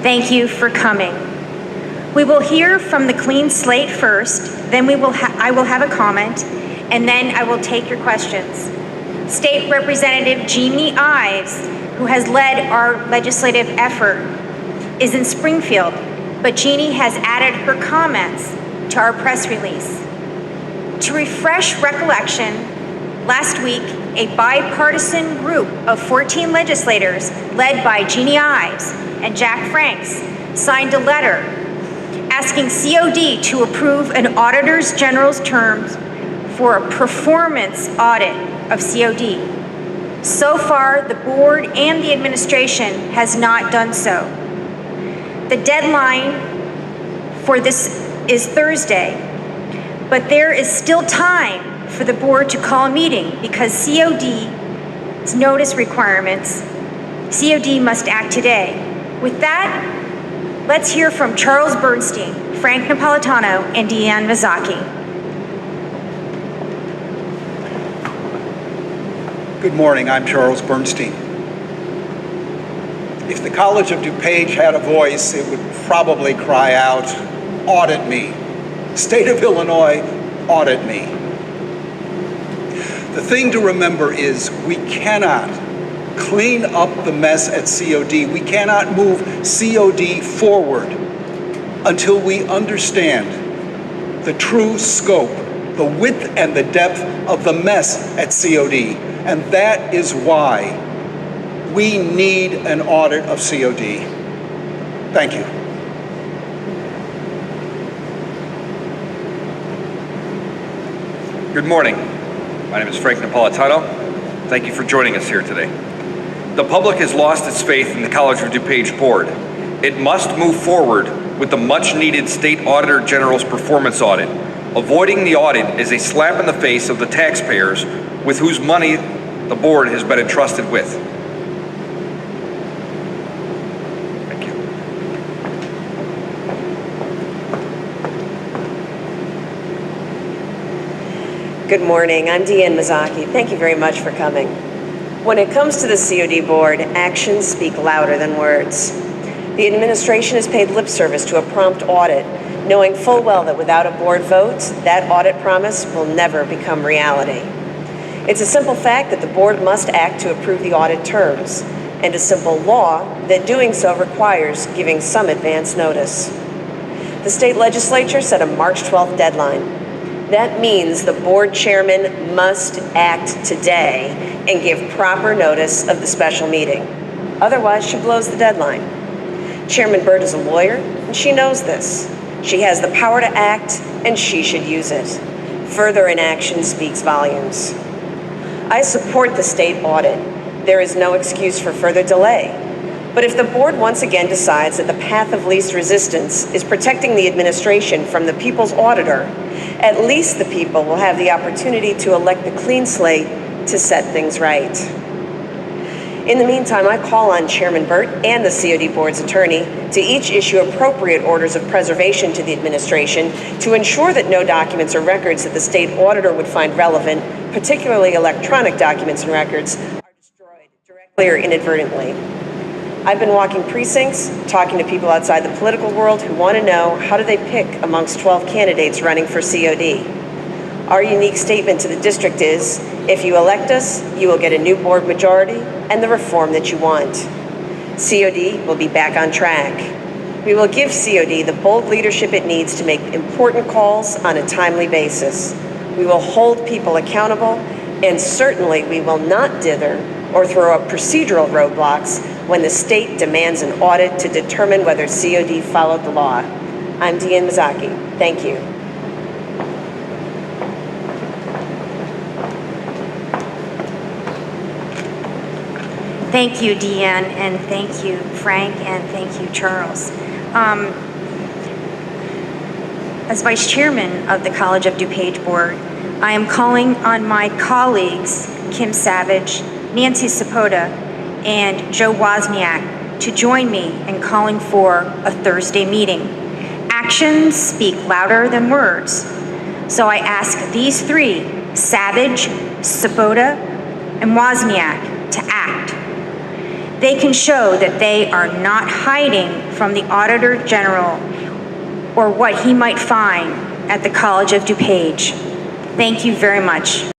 Thank you for coming. We will hear from the clean slate first, then I will have a comment, and then I will take your questions. State Representative Jeannie Ives, who has led our legislative effort, is in Springfield, but Jeannie has added her comments to our press release. To refresh recollection, last week, a bipartisan group of 14 legislators led by Jeannie Ives and Jack Franks signed a letter asking COD to approve an Auditor General's terms for a performance audit of COD. So far, the board and the administration has not done so. The deadline for this is Thursday, but there is still time for the board to call a meeting because COD's notice requirements, COD must act today. With that, let's hear from Charles Bernstein, Frank Napolitano, and Deanne Mazzocchi. Good morning, I'm Charles Bernstein. If the College of DuPage had a voice, it would probably cry out, audit me. State of Illinois, audit me. The thing to remember is we cannot clean up the mess at COD. We cannot move COD forward until we understand the true scope, the width and the depth of the mess at COD. And that is why we need an audit of COD. Thank you. Good morning. My name is Frank Napolitano. Thank you for joining us here today. The public has lost its faith in the College of DuPage Board. It must move forward with the much-needed State Auditor General's performance audit. Avoiding the audit is a slap in the face of the taxpayers with whose money the board has been entrusted with. Thank you. Good morning, I'm Deanne Mazzocchi. Thank you very much for coming. When it comes to the COD board, actions speak louder than words. The administration has paid lip service to a prompt audit, knowing full well that without a board vote, that audit promise will never become reality. It's a simple fact that the board must act to approve the audit terms, and a simple law that doing so requires giving some advance notice. The state legislature set a March 12th deadline. That means the board chairman must act today and give proper notice of the special meeting. Otherwise, she blows the deadline. Chairman Burt is a lawyer, and she knows this. She has the power to act, and she should use it. Further inaction speaks volumes. I support the state audit. There is no excuse for further delay. But if the board once again decides that the path of least resistance is protecting the administration from the people's auditor, at least the people will have the opportunity to elect the clean slate to set things right. In the meantime, I call on Chairman Burt and the COD board's attorney to each issue appropriate orders of preservation to the administration to ensure that no documents or records that the state auditor would find relevant, particularly electronic documents and records, are destroyed directly or inadvertently. I've been walking precincts, talking to people outside the political world who want to know how do they pick amongst 12 candidates running for COD. Our unique statement to the district is, if you elect us, you will get a new board majority and the reform that you want. COD will be back on track. We will give COD the bold leadership it needs to make important calls on a timely basis. We will hold people accountable, and certainly we will not dither or throw up procedural roadblocks when the state demands an audit to determine whether COD followed the law. I'm Deanne Mazzocchi. Thank you. Thank you, Deanne, and thank you, Frank, and thank you, Charles. As Vice Chairman of the College of DuPage Board, I am calling on my colleagues, Kim Savage, Nancy Sepota, and Joe Wozniak to join me in calling for a Thursday meeting. Actions speak louder than words. So I ask these three, Savage, Sepota, and Wozniak, to act. they can show that they are not hiding from the Auditor General or what he might find at the College of DuPage. Thank you very much.